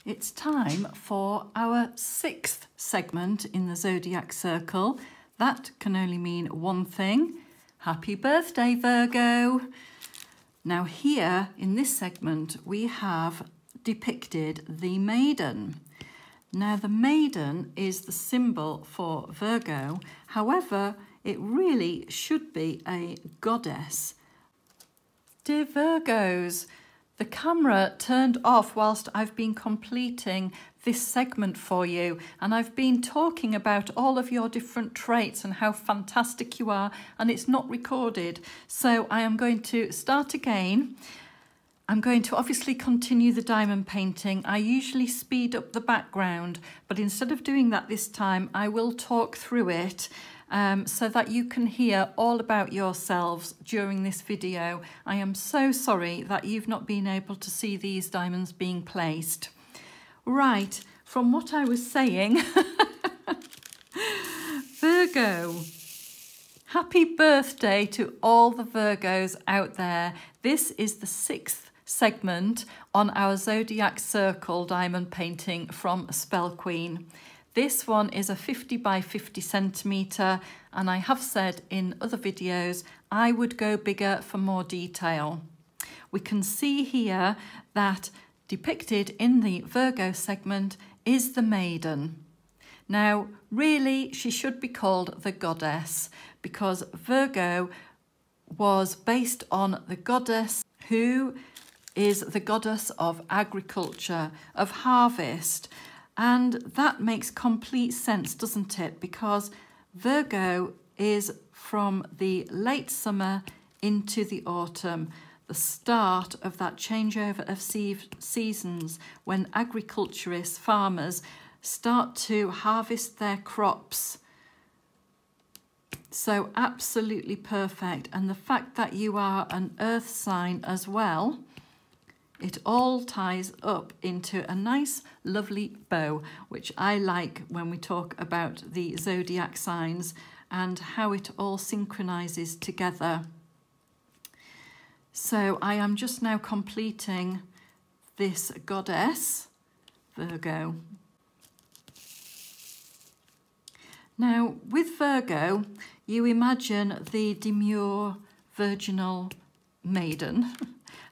It's time for our 6th segment in the Zodiac Circle. That can only mean one thing. Happy birthday, Virgo! Now here in this segment we have depicted the maiden. Now the maiden is the symbol for Virgo, however it really should be a goddess. Dear Virgos, the camera turned off whilst I've been completing this segment for you, and I've been talking about all of your different traits and how fantastic you are, and it's not recorded. So I am going to start again. I'm going to obviously continue the diamond painting. I usually speed up the background, but instead of doing that this time, I will talk through it so that you can hear all about yourselves during this video. I am so sorry that you've not been able to see these diamonds being placed. Right, from what I was saying, Virgo, happy birthday to all the Virgos out there. This is the 6th segment on our Zodiac Circle diamond painting from SpellQueen. This one is a 50 by 50 centimetre, and I have said in other videos I would go bigger for more detail. We can see here that depicted in the Virgo segment is the maiden. Now, really, she should be called the goddess because Virgo was based on the goddess who is the goddess of agriculture, of harvest. And that makes complete sense, doesn't it? Because Virgo is from the late summer into the autumn, the start of that changeover of seasons when agriculturists, farmers, start to harvest their crops. So absolutely perfect. And the fact that you are an earth sign as well, it all ties up into a nice, lovely bow, which I like when we talk about the zodiac signs and how it all synchronizes together. So I am just now completing this goddess, Virgo. Now, with Virgo, you imagine the demure, virginal maiden.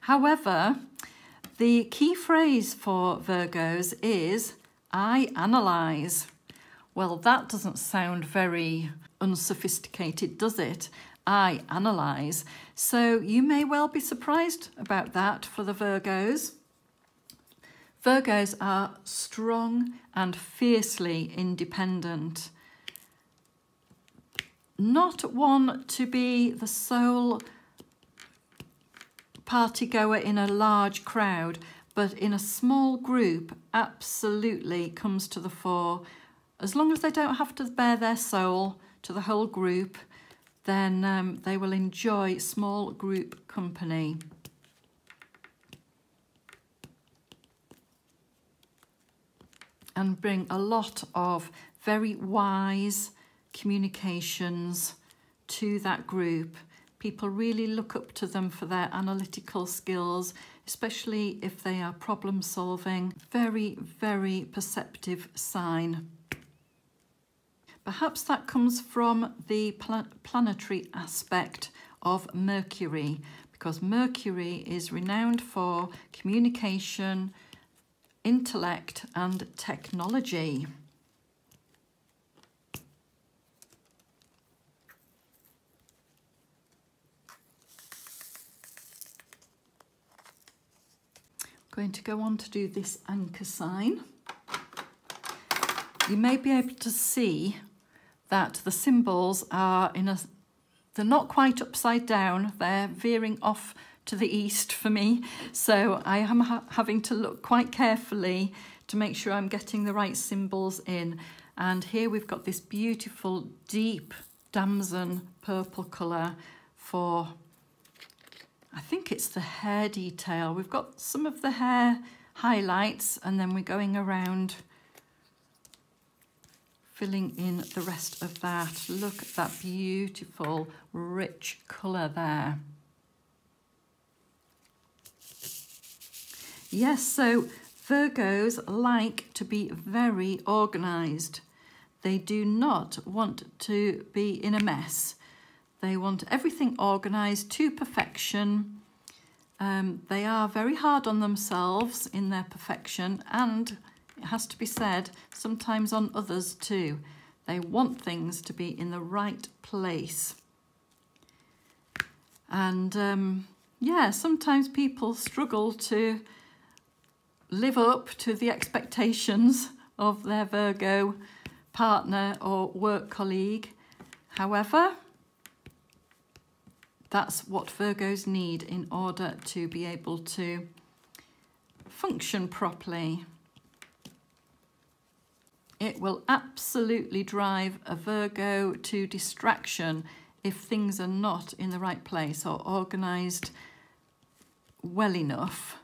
However, the key phrase for Virgos is, I analyse. Well, that doesn't sound very unsophisticated, does it? I analyse. So you may well be surprised about that for the Virgos. Virgos are strong and fiercely independent. Not one to be the sole party goer in a large crowd, but in a small group absolutely comes to the fore. As long as they don't have to bare their soul to the whole group, then they will enjoy small group company. And bring a lot of very wise communications to that group. People really look up to them for their analytical skills, especially if they are problem solving. Very, very perceptive sign. Perhaps that comes from the planetary aspect of Mercury, because Mercury is renowned for communication, intellect, and technology. Going to go on to do this anchor sign. You may be able to see that the symbols are they're not quite upside down, they're veering off to the east for me, so I am having to look quite carefully to make sure I'm getting the right symbols in. And here we've got this beautiful deep damson purple colour for, I think it's the hair detail. We've got some of the hair highlights, and then we're going around filling in the rest of that. Look at that beautiful, rich colour there. Yes, so Virgos like to be very organised. They do not want to be in a mess. They want everything organised to perfection. They are very hard on themselves in their perfection, and it has to be said, sometimes on others too. They want things to be in the right place. And yeah, sometimes people struggle to live up to the expectations of their Virgo partner or work colleague. However, that's what Virgos need in order to be able to function properly. It will absolutely drive a Virgo to distraction if things are not in the right place or organised well enough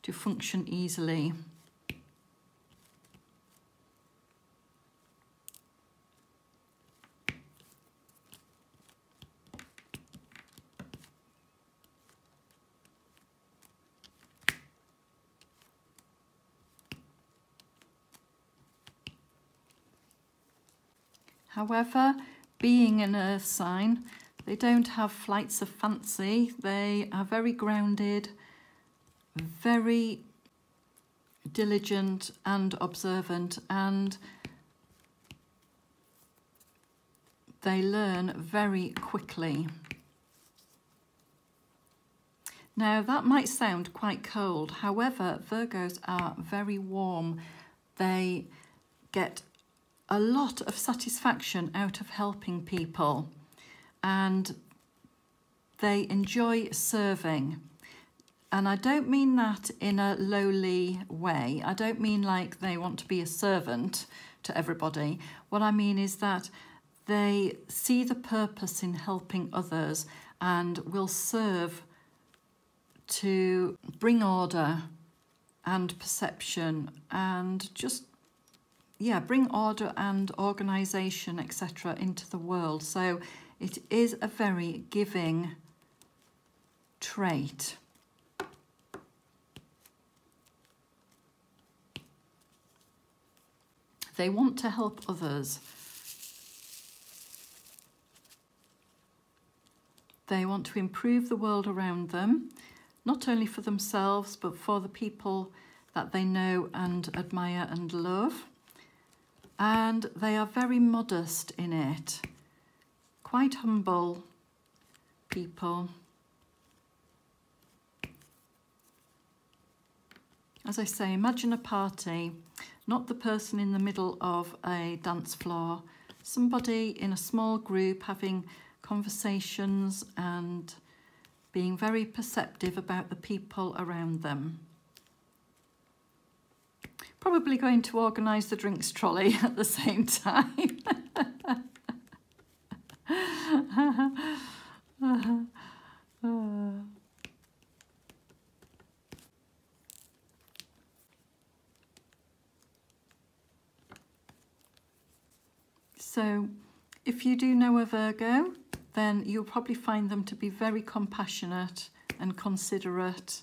to function easily. However, being an earth sign, they don't have flights of fancy. They are very grounded, very diligent and observant, and they learn very quickly. Now, that might sound quite cold. However, Virgos are very warm. They get a lot of satisfaction out of helping people, and they enjoy serving. And I don't mean that in a lowly way. I don't mean like they want to be a servant to everybody. What I mean is that they see the purpose in helping others and will serve to bring order and perception and just, yeah, bring order and organisation, etc. into the world. So it is a very giving trait. They want to help others. They want to improve the world around them, not only for themselves, but for the people that they know and admire and love. And they are very modest in it, quite humble people. As I say, imagine a party, not the person in the middle of a dance floor, somebody in a small group having conversations and being very perceptive about the people around them. Probably going to organise the drinks trolley at the same time. So, if you do know a Virgo, then you'll probably find them to be very compassionate and considerate.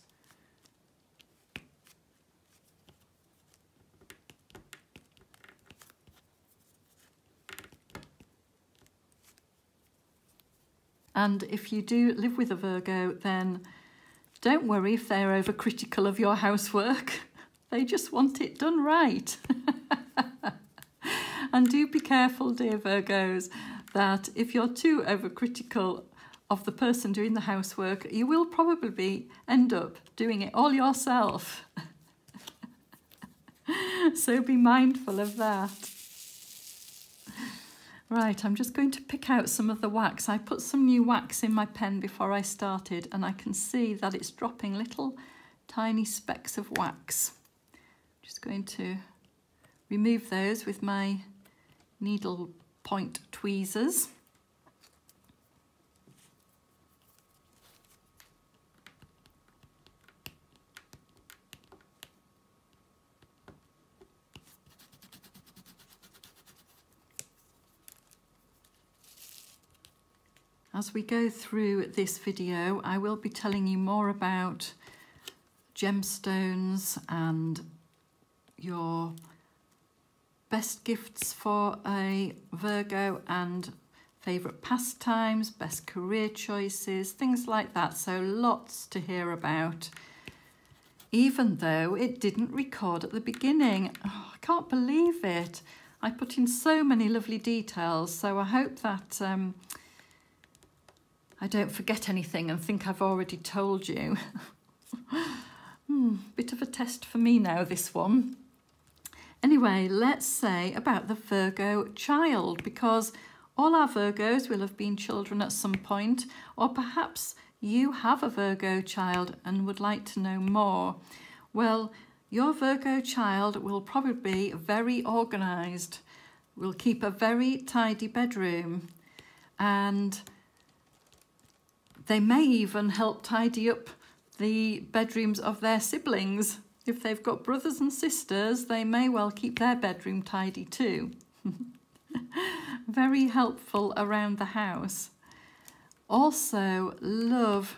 And if you do live with a Virgo, then don't worry if they're overcritical of your housework. They just want it done right. And do be careful, dear Virgos, that if you're too overcritical of the person doing the housework, you will probably end up doing it all yourself. So be mindful of that. Right, I'm just going to pick out some of the wax. I put some new wax in my pen before I started, and I can see that it's dropping little tiny specks of wax. Just going to remove those with my needle point tweezers. As we go through this video, I will be telling you more about gemstones and your best gifts for a Virgo and favourite pastimes, best career choices, things like that. So lots to hear about, even though it didn't record at the beginning. Oh, I can't believe it. I put in so many lovely details, so I hope that I don't forget anything and think I've already told you. Bit of a test for me now, this one. Anyway, let's say about the Virgo child, because all our Virgos will have been children at some point, or perhaps you have a Virgo child and would like to know more. Well, your Virgo child will probably be very organised, will keep a very tidy bedroom, and they may even help tidy up the bedrooms of their siblings. If they've got brothers and sisters, they may well keep their bedroom tidy too. Very helpful around the house. Also, love.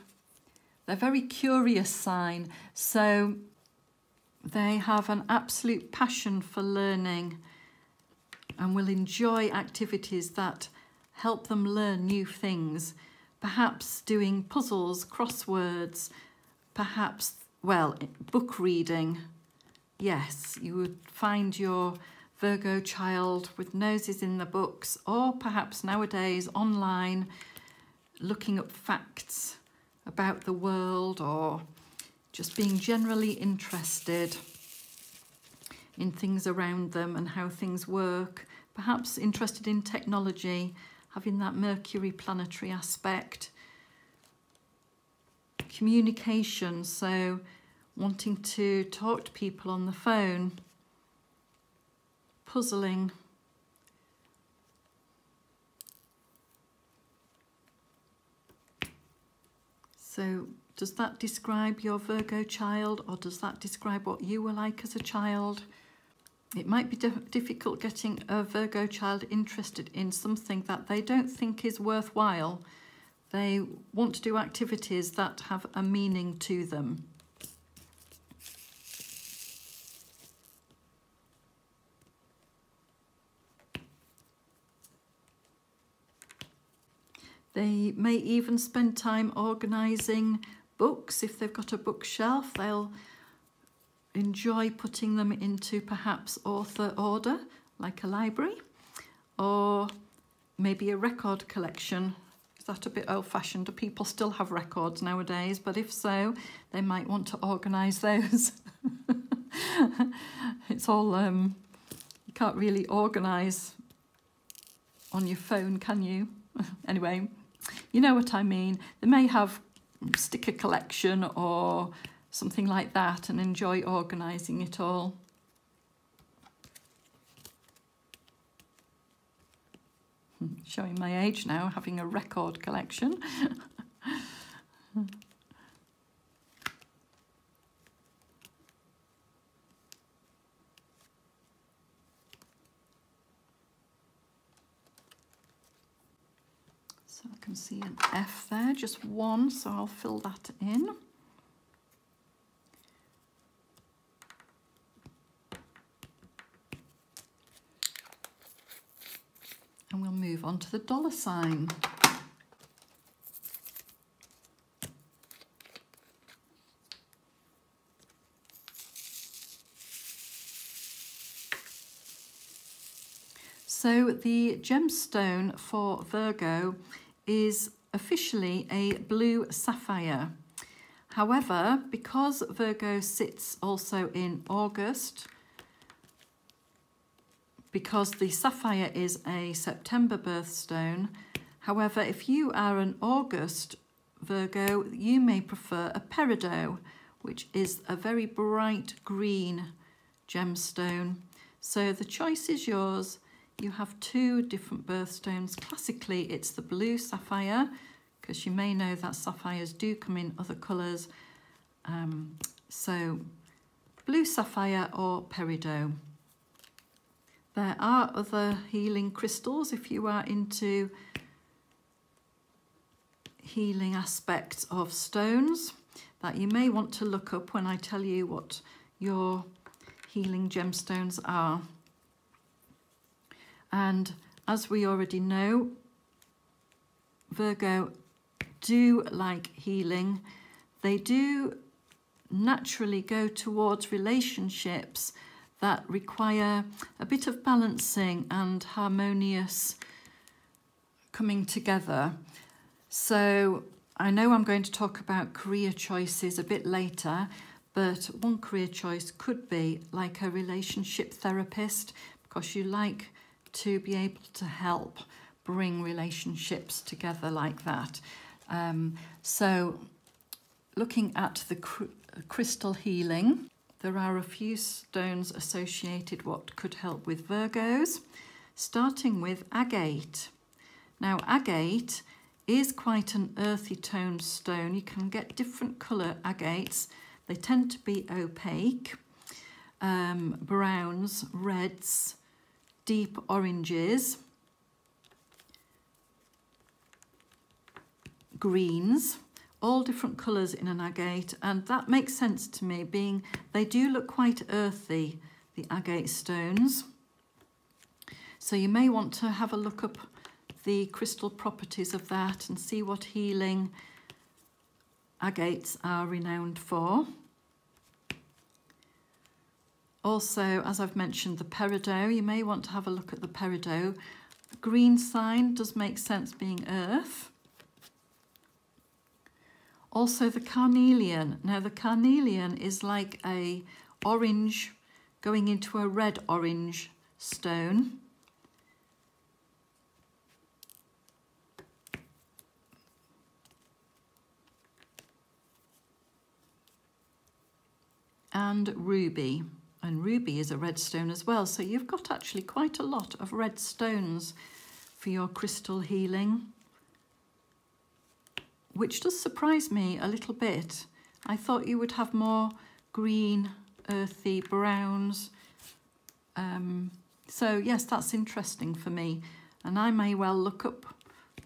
They're a very curious sign, so they have an absolute passion for learning and will enjoy activities that help them learn new things. Perhaps doing puzzles, crosswords, perhaps, well, book reading. Yes, you would find your Virgo child with noses in the books, or perhaps nowadays online, looking up facts about the world, or just being generally interested in things around them and how things work. Perhaps interested in technology, having that Mercury planetary aspect. Communication, so wanting to talk to people on the phone. Puzzling. So does that describe your Virgo child, or does that describe what you were like as a child? It might be difficult getting a Virgo child interested in something that they don't think is worthwhile. They want to do activities that have a meaning to them. They may even spend time organising books. If they've got a bookshelf, they'll enjoy putting them into perhaps author order, like a library, or maybe a record collection. Is that a bit old-fashioned? Do people still have records nowadays? But if so, they might want to organise those. It's all, you can't really organise on your phone, can you? Anyway, you know what I mean. They may have sticker collection or something like that and enjoy organising it all. Showing my age now, having a record collection. So I can see an F there, just one, so I'll fill that in. And we'll move on to the dollar sign. So the gemstone for Virgo is officially a blue sapphire. However, because Virgo sits also in August, because the sapphire is a September birthstone. However, if you are an August Virgo, you may prefer a peridot, which is a very bright green gemstone. So the choice is yours. You have two different birthstones. Classically, it's the blue sapphire, because you may know that sapphires do come in other colours. So blue sapphire or peridot. There are other healing crystals if you are into healing aspects of stones. that you may want to look up when I tell you what your healing gemstones are. And as we already know, Virgo do like healing. They do naturally go towards relationships that require a bit of balancing and harmonious coming together. So I know I'm going to talk about career choices a bit later, but one career choice could be like a relationship therapist, because you like to be able to help bring relationships together like that. So looking at the crystal healing, there are a few stones associated what could help with Virgos, starting with agate. Now agate is quite an earthy toned stone. You can get different colour agates. They tend to be opaque, browns, reds, deep oranges, greens, all different colours in an agate, and that makes sense to me, being they do look quite earthy, the agate stones. So you may want to have a look up the crystal properties of that and see what healing agates are renowned for. Also, as I've mentioned, the peridot, you may want to have a look at the peridot. The green sign does make sense, being earth. Also the carnelian. Now the carnelian is like a orange going into a red orange stone. And ruby. And ruby is a red stone as well. So you've got actually quite a lot of red stones for your crystal healing, which does surprise me a little bit. I thought you would have more green, earthy browns. So yes, that's interesting for me. And I may well look up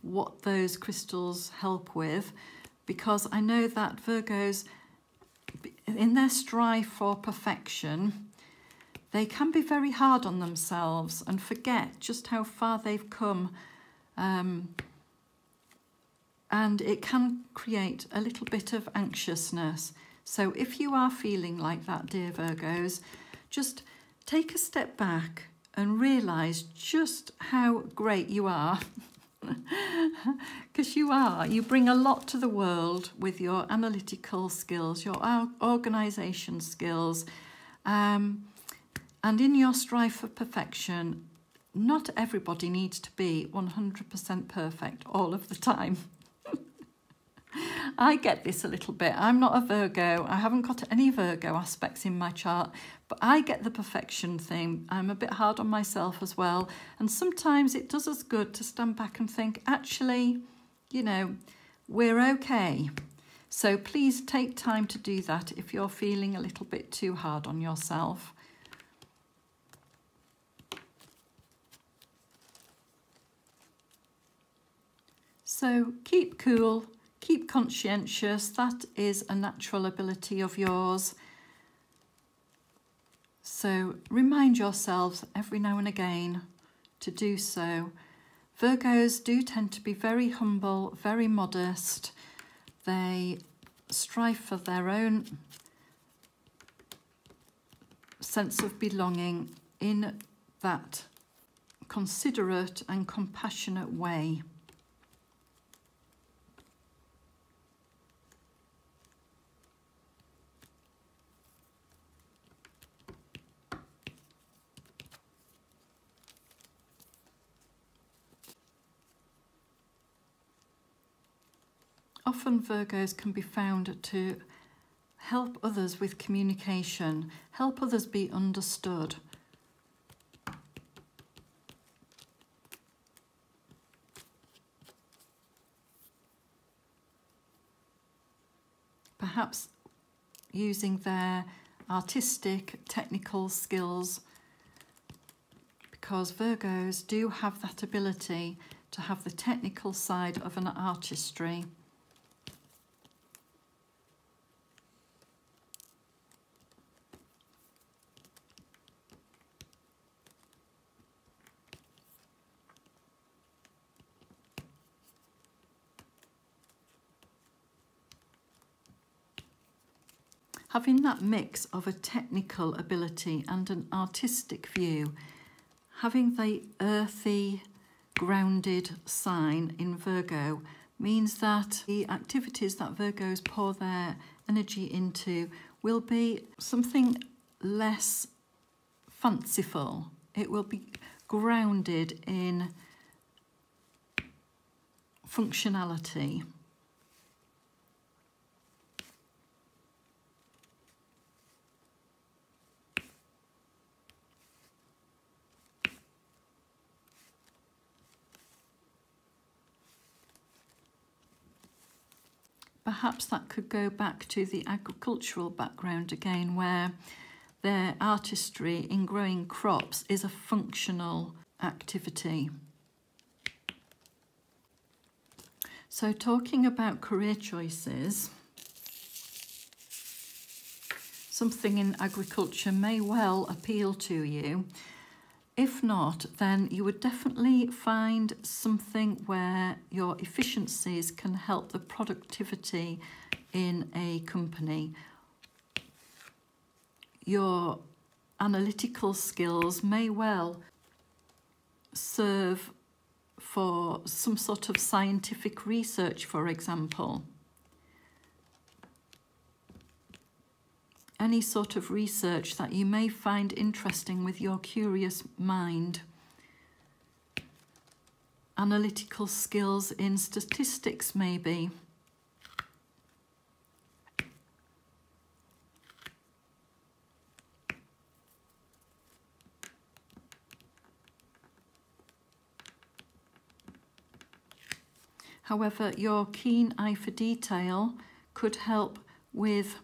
what those crystals help with, because I know that Virgos, in their strive for perfection, they can be very hard on themselves and forget just how far they've come. And it can create a little bit of anxiousness. So if you are feeling like that, dear Virgos, just take a step back and realise just how great you are. Because you are. You bring a lot to the world with your analytical skills, your organisation skills, and in your strive for perfection. Not everybody needs to be 100% perfect all of the time. I get this a little bit. I'm not a Virgo. I haven't got any Virgo aspects in my chart, but I get the perfection thing. I'm a bit hard on myself as well. And sometimes it does us good to stand back and think, actually, you know, we're okay. So please take time to do that if you're feeling a little bit too hard on yourself. So keep cool. Keep conscientious. That is a natural ability of yours. So remind yourselves every now and again to do so. Virgos do tend to be very humble, very modest. They strive for their own sense of belonging in that considerate and compassionate way. Often Virgos can be found to help others with communication, help others be understood. Perhaps using their artistic, technical skills, because Virgos do have that ability to have the technical side of an artistry. having that mix of a technical ability and an artistic view, having the earthy, grounded sign in Virgo means that the activities that Virgos pour their energy into will be something less fanciful. It will be grounded in functionality. Perhaps that could go back to the agricultural background again, where their artistry in growing crops is a functional activity. So talking about career choices, something in agriculture may well appeal to you. If not, then you would definitely find something where your efficiencies can help the productivity in a company. Your analytical skills may well serve for some sort of scientific research, for example. Any sort of research that you may find interesting with your curious mind. Analytical skills in statistics, maybe. However, your keen eye for detail could help with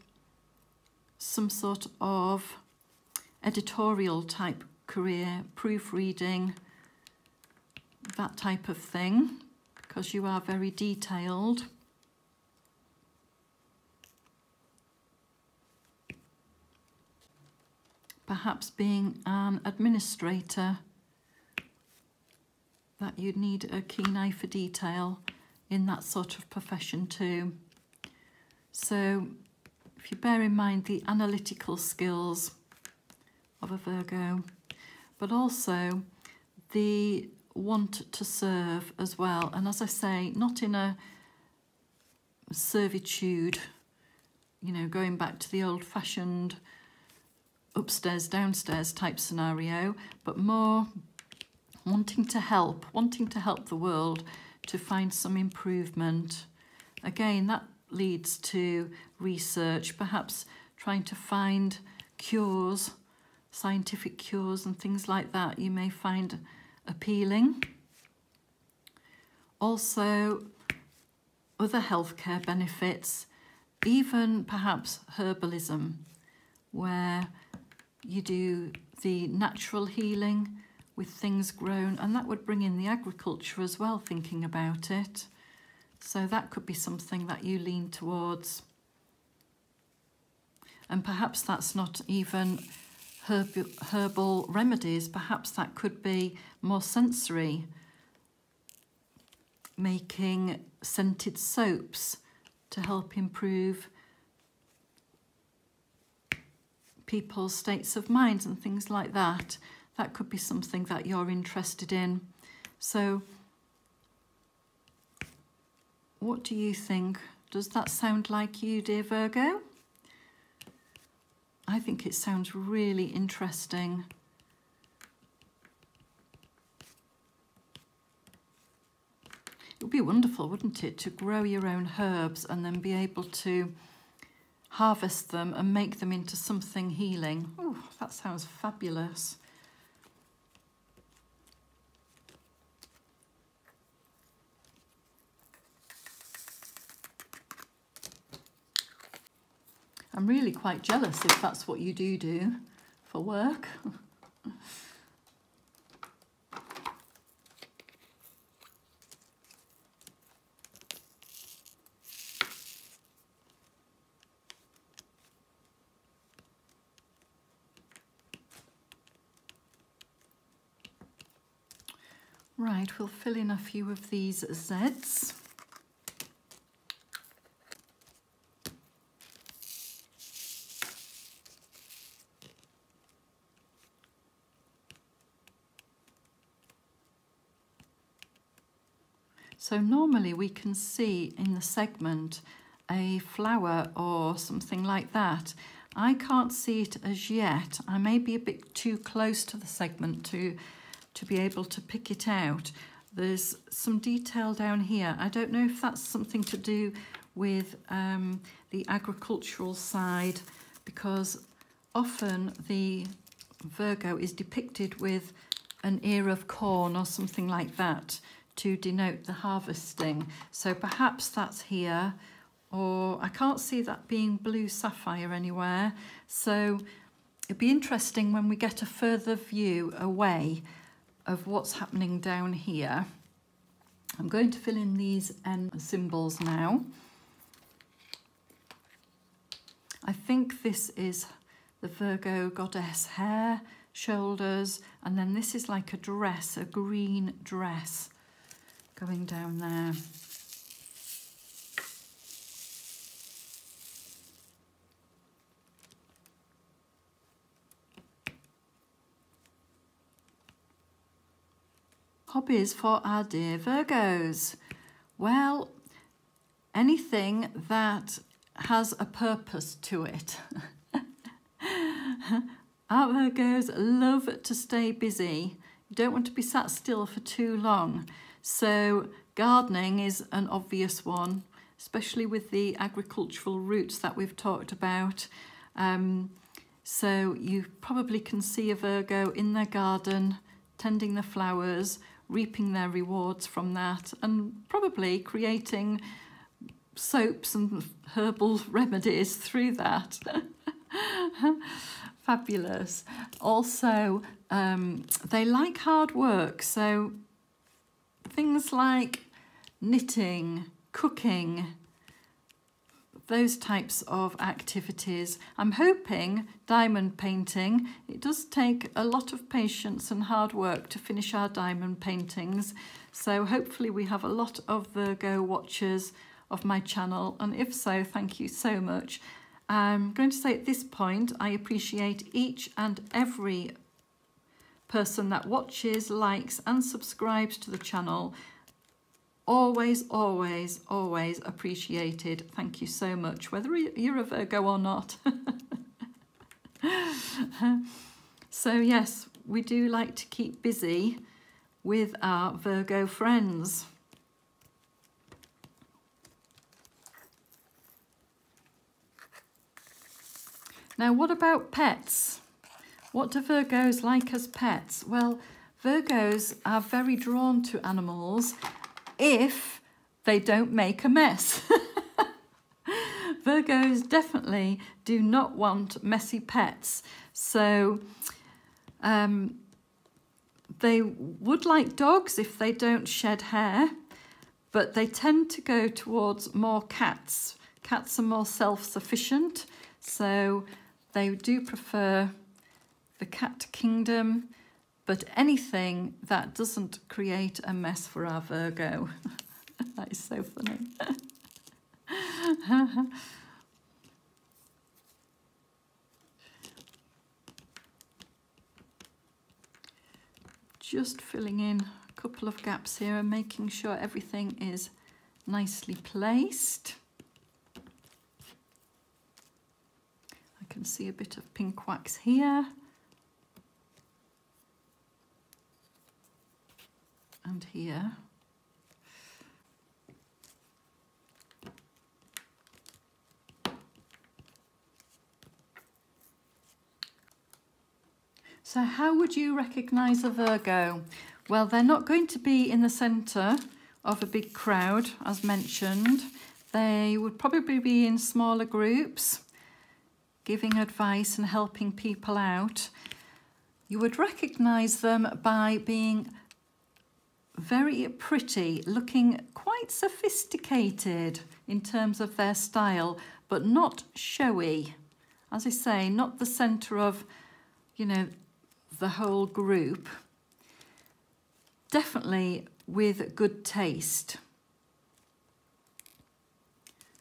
some sort of editorial type career, proofreading, that type of thing, because you are very detailed. Perhaps being an administrator, that you'd need a keen eye for detail in that sort of profession too. So if you bear in mind the analytical skills of a Virgo, but also the want to serve as well. And as I say, not in a servitude, you know, going back to the old-fashioned upstairs, downstairs type scenario, but more wanting to help the world to find some improvement. Again, that leads to research, perhaps trying to find cures, scientific cures and things like that you may find appealing. Also, other healthcare benefits, even perhaps herbalism, where you do the natural healing with things grown, and that would bring in the agriculture as well, thinking about it. So that could be something that you lean towards. And perhaps that's not even herbal remedies, perhaps that could be more sensory, making scented soaps to help improve people's states of mind and things like that. That could be something that you're interested in. So what do you think? Does that sound like you, dear Virgo? I think it sounds really interesting. It would be wonderful, wouldn't it, to grow your own herbs and then be able to harvest them and make them into something healing. Oh, that sounds fabulous. I'm really quite jealous if that's what you do for work. Right, we'll fill in a few of these Zs. So normally we can see in the segment a flower or something like that. I can't see it as yet. I may be a bit too close to the segment to be able to pick it out. There's some detail down here. I don't know if that's something to do with the agricultural side, because often the Virgo is depicted with an ear of corn or something like that to denote the harvesting. So perhaps that's here, or I can't see that being blue sapphire anywhere. So it'd be interesting when we get a further view away of what's happening down here. I'm going to fill in these N symbols now. I think this is the Virgo goddess hair, shoulders, and then this is like a dress, a green dress going down there. Hobbies for our dear Virgos. Well, anything that has a purpose to it. Our Virgos love to stay busy. You don't want to be sat still for too long. So gardening is an obvious one, especially with the agricultural roots that we've talked about. So you probably can see a Virgo in their garden, tending the flowers, reaping their rewards from that, and probably creating soaps and herbal remedies through that. Fabulous. Also, they like hard work, so things like knitting, cooking, those types of activities. I'm hoping diamond painting. It does take a lot of patience and hard work to finish our diamond paintings, so hopefully we have a lot of Virgo watchers of my channel, and if so, thank you so much. I'm going to say at this point, I appreciate each and every person that watches, likes and subscribes to the channel. Always, always, always appreciated. Thank you so much, whether you're a Virgo or not. So yes, we do like to keep busy with our Virgo friends. Now, what about pets? What do Virgos like as pets? Well, Virgos are very drawn to animals if they don't make a mess. Virgos definitely do not want messy pets. So they would like dogs if they don't shed hair, but they tend to go towards more cats. Cats are more self-sufficient, so they do prefer the cat kingdom, but anything that doesn't create a mess for our Virgo. That is so funny. Just filling in a couple of gaps here and making sure everything is nicely placed. I can see a bit of pink wax here. And here. So how would you recognise a Virgo? Well, they're not going to be in the centre of a big crowd, as mentioned. They would probably be in smaller groups, giving advice and helping people out. You would recognise them by being very pretty, looking quite sophisticated in terms of their style, but not showy. As I say, not the centre of, you know, the whole group. Definitely with good taste.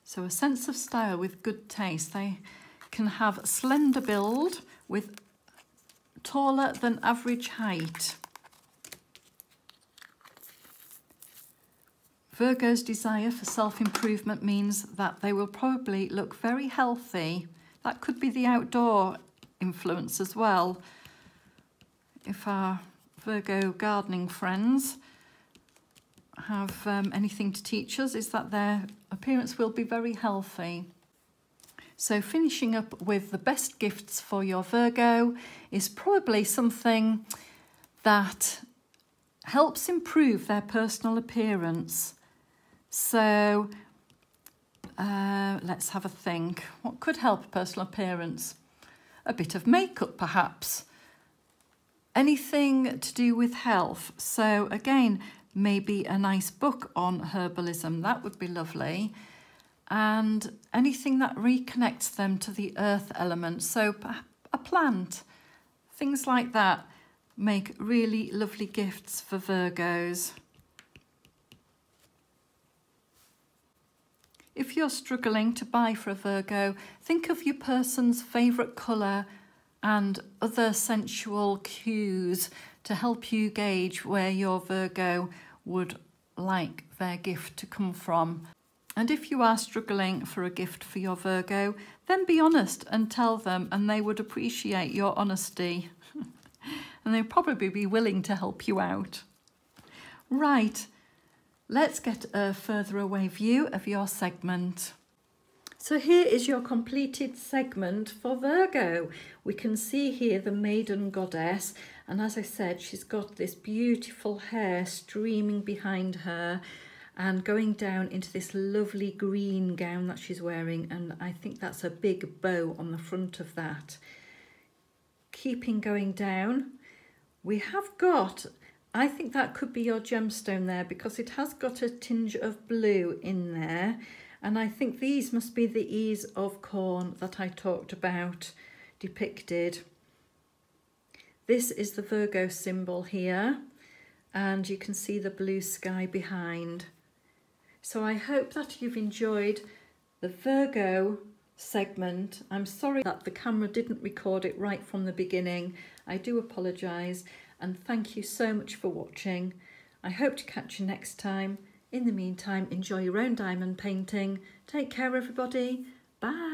So a sense of style with good taste. They can have a slender build with taller than average height. Virgo's desire for self-improvement means that they will probably look very healthy. That could be the outdoor influence as well. If our Virgo gardening friends have anything to teach us, is that their appearance will be very healthy. So finishing up with the best gifts for your Virgo is probably something that helps improve their personal appearance. So let's have a think. What could help personal appearance? A bit of makeup perhaps. Anything to do with health. So again, maybe a nice book on herbalism, that would be lovely. And anything that reconnects them to the earth element. So a plant, things like that make really lovely gifts for Virgos. If you're struggling to buy for a Virgo, think of your person's favourite colour and other sensual cues to help you gauge where your Virgo would like their gift to come from. And if you are struggling for a gift for your Virgo, then be honest and tell them, and they would appreciate your honesty. And they'll probably be willing to help you out. Right, let's get a further away view of your segment. So here is your completed segment for Virgo. We can see here the maiden goddess, and as I said, she's got this beautiful hair streaming behind her and going down into this lovely green gown that she's wearing, and I think that's a big bow on the front of that. Keeping going down, we have got, I think that could be your gemstone there because it has got a tinge of blue in there. And I think these must be the ears of corn that I talked about depicted. This is the Virgo symbol here, and you can see the blue sky behind. So I hope that you've enjoyed the Virgo segment. I'm sorry that the camera didn't record it right from the beginning. I do apologise, and thank you so much for watching. I hope to catch you next time. In the meantime, enjoy your own diamond painting. Take care, everybody. Bye.